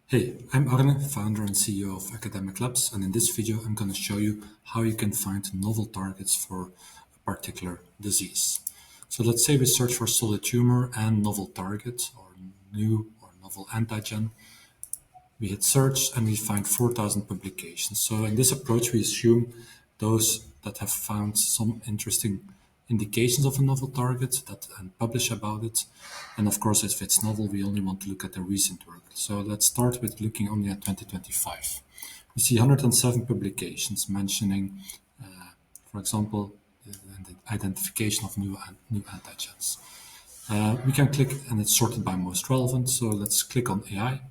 Hey, I'm Arne, founder and CEO of AcademicLabs, and in this video I'm going to show you how you can find novel targets for a particular disease. So let's say we search for solid tumor and novel target or new or novel antigen. We hit search and we find 4,000 publications. So in this approach we assume those that have found some interesting indications of a novel target and publish about it. And of course, if it's novel, we only want to look at the recent work. So let's start with looking only at 2025. We see 107 publications mentioning, for example, the identification of new antigens. We can click and it's sorted by most relevant. So let's click on AI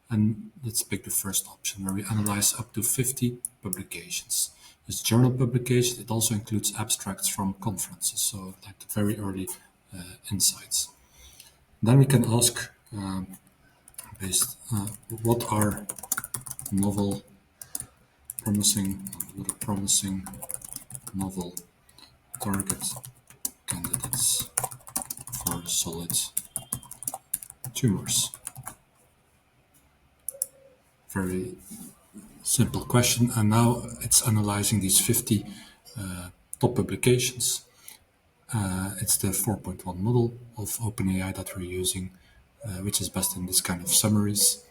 and let's pick the first option where we analyze up to 50 publications. It's journal publication. It also includes abstracts from conferences, so like the very early insights. Then we can ask what are novel, promising, novel target candidates for solid tumors. Very simple question, and now it's analyzing these 50 top publications. It's the 4.1 model of OpenAI that we're using, which is best in this kind of summaries,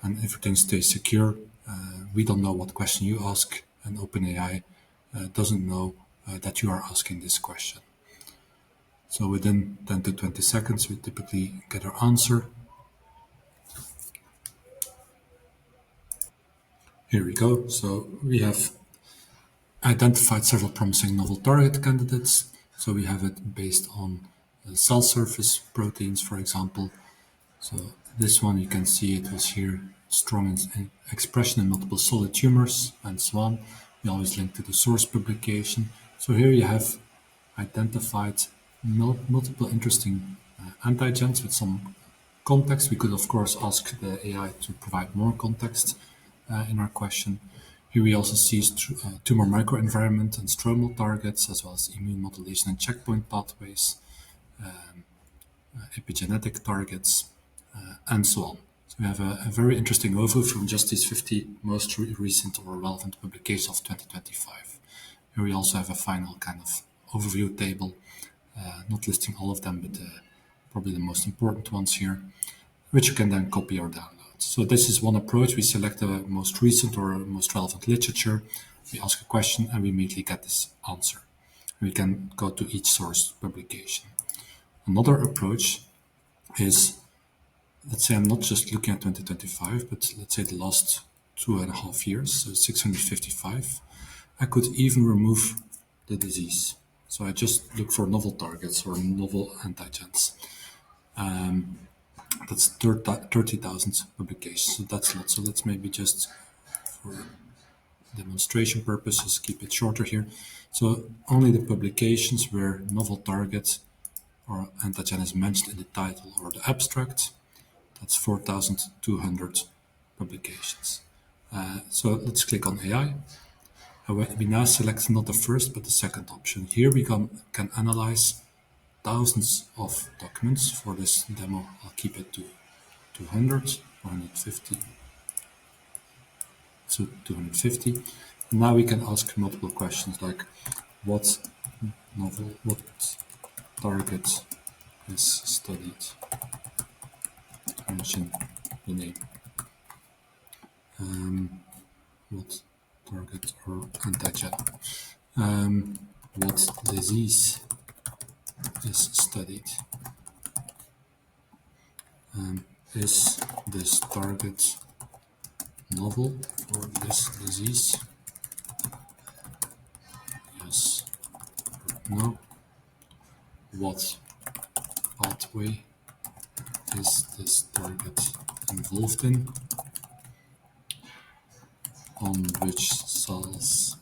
and everything stays secure. We don't know what question you ask, and OpenAI doesn't know that you are asking this question. So within 10 to 20 seconds, we typically get our answer. Here we go. So we have identified several promising novel target candidates. So we have it based on cell surface proteins, for example. So this one, you can see it was here strong expression in multiple solid tumors and so on. We always link to the source publication. So here you have identified multiple interesting antigens with some context. We could, of course, ask the AI to provide more context in our question. Here we also see tumor microenvironment and stromal targets, as well as immune modulation and checkpoint pathways, epigenetic targets, and so on. So we have a very interesting overview from just these 50 most recent or relevant publications of 2025. Here we also have a final kind of overview table, not listing all of them, but probably the most important ones here, which you can then copy or download. So this is one approach. We select the most recent or most relevant literature, we ask a question, and we immediately get this answer. We can go to each source publication. Another approach is, let's say I'm not just looking at 2025, but let's say the last 2.5 years, so 655. I could even remove the disease. So I just look for novel targets or novel antigens. That's 30,000 publications, so that's a lot. So let's maybe just, for demonstration purposes, keep it shorter here. So only the publications where novel target or antigen is mentioned in the title or the abstract, that's 4,200 publications. So let's click on AI. We now select not the first but the second option. Here we can analyze thousands of documents. For this demo, I'll keep it to 200, 150, so 250. And now we can ask multiple questions like what target is studied. Mention the name. What target or antigen? What disease is studied? Is this target novel for this disease? Yes or no? What pathway is this target involved in? On which cells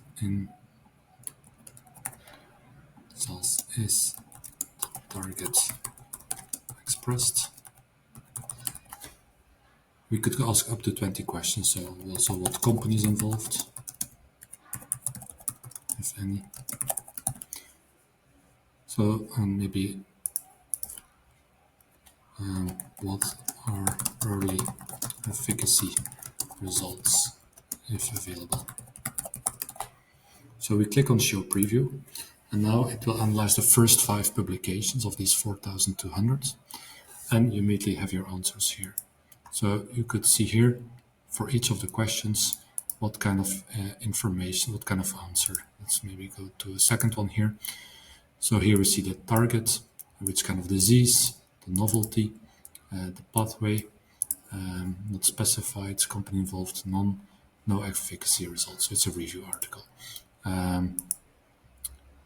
is the target expressed? We could ask up to 20 questions, so also what companies involved, if any. So, and maybe what are early efficacy results if available. So we click on show preview, and now it will analyze the first 5 publications of these 4,200, and you immediately have your answers here. So you could see here for each of the questions what kind of information, what kind of answer. Let's maybe go to a second one here. So here we see the target, which kind of disease, the novelty, the pathway, not specified, company involved, no efficacy results. So it's a review article.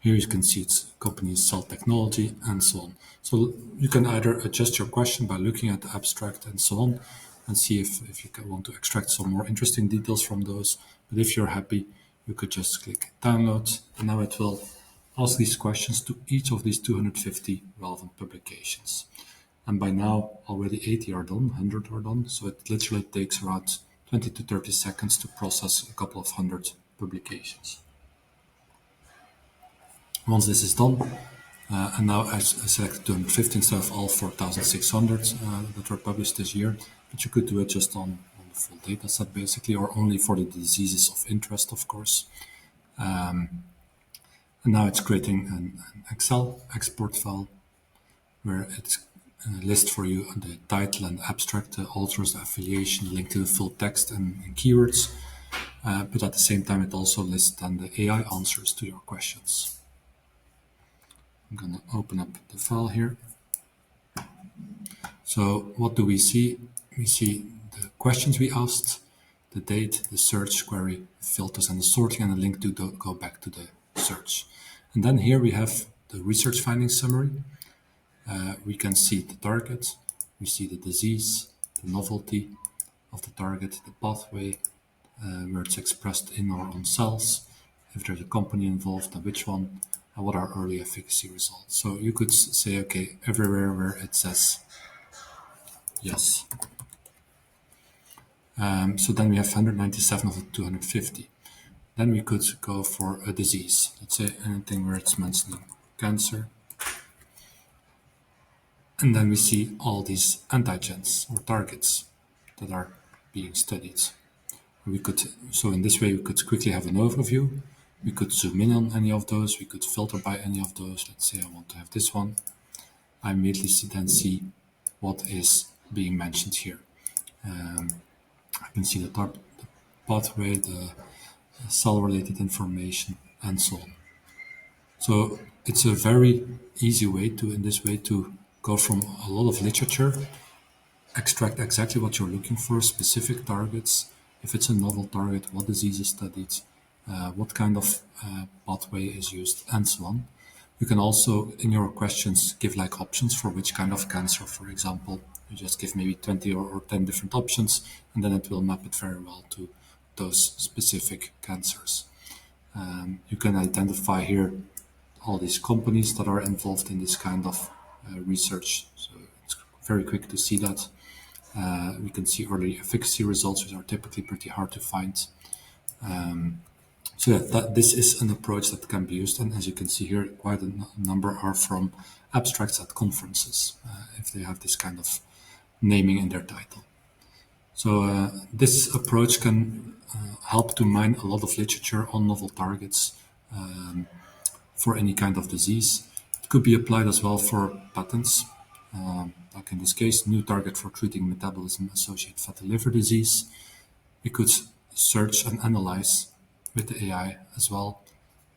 Here you can see it's company's cell technology and so on. So you can either adjust your question by looking at the abstract and so on, and see if you want to extract some more interesting details from those. But if you're happy, you could just click download, and now it will ask these questions to each of these 250 relevant publications. And by now, already 80 are done, 100 are done. So it literally takes around 20 to 30 seconds to process a couple of hundred publications. Once this is done, and now I selected 250 instead of all 4,600 that were published this year, but you could do it just on the full data set basically, or only for the diseases of interest, of course. And now it's creating an Excel export file where it's list for you the title and abstract, the authors, the affiliation, link to the full text and keywords. But at the same time, it also lists then the AI answers to your questions. I'm going to open up the file here. So what do we see? We see the questions we asked, the date, the search query, filters and the sorting, and a link to go back to the search. And then here we have the research findings summary. We can see the target, we see the disease, the novelty of the target, the pathway, where it's expressed in or on cells, if there's a company involved and which one, and what are early efficacy results. So you could say, okay, everywhere where it says yes. So then we have 197 of the 250. Then we could go for a disease. Let's say anything where it's mentioning cancer. And then we see all these antigens or targets that are being studied. So in this way, we could quickly have an overview. We could zoom in on any of those. We could filter by any of those. Let's say I want to have this one. I immediately then see what is being mentioned here. I can see the pathway, the cell-related information, and so on. So it's a very easy way to go from a lot of literature, extract exactly what you're looking for, specific targets, if it's a novel target, what disease is studied, what kind of pathway is used, and so on. You can also, in your questions, give like options for which kind of cancer, for example. You just give maybe 20 or 10 different options, and then it will map it very well to those specific cancers. You can identify here all these companies that are involved in this kind of research. So it's very quick to see that. We can see early efficacy results, which are typically pretty hard to find. So yeah, this is an approach that can be used, and as you can see here, quite a number are from abstracts at conferences, if they have this kind of naming in their title. So this approach can help to mine a lot of literature on novel targets for any kind of disease. It could be applied as well for patents, like in this case, new target for treating metabolism-associated fatty liver disease. We could search and analyze with the AI as well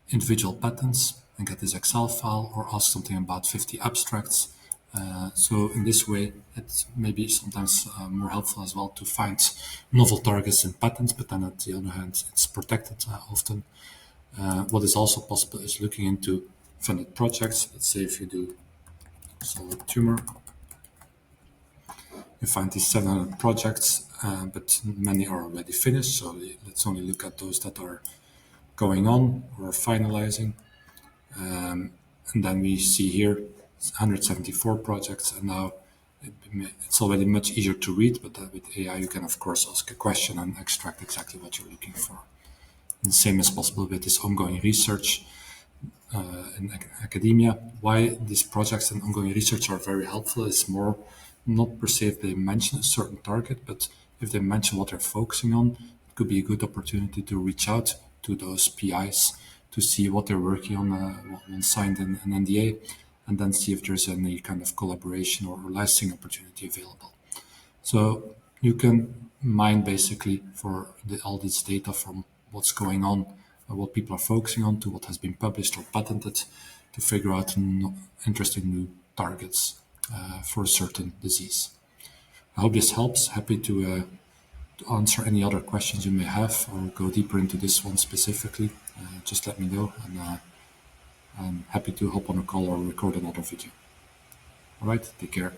individual patents and get this Excel file, or ask something about 50 abstracts. So in this way, it's maybe sometimes more helpful as well to find novel targets in patents, but then at the other hand, it's protected often. What is also possible is looking into funded projects. Let's say if you do solid tumor, you find these 700 projects, but many are already finished. So let's only look at those that are going on or finalizing. And then we see here 174 projects, and now it's already much easier to read, but with AI you can of course ask a question and extract exactly what you're looking for. And the same is possible with this ongoing research in academia. Why these projects and ongoing research are very helpful is more not per se if they mention a certain target, but if they mention what they're focusing on, it could be a good opportunity to reach out to those PIs to see what they're working on, once signed an NDA, and then see if there's any kind of collaboration or licensing opportunity available. So you can mine basically for all this data from what's going on, what people are focusing on, to what has been published or patented, to figure out interesting new targets for a certain disease. I hope this helps. Happy to answer any other questions you may have or go deeper into this one specifically. Just let me know, and I'm happy to hop on a call or record another video. All right, take care.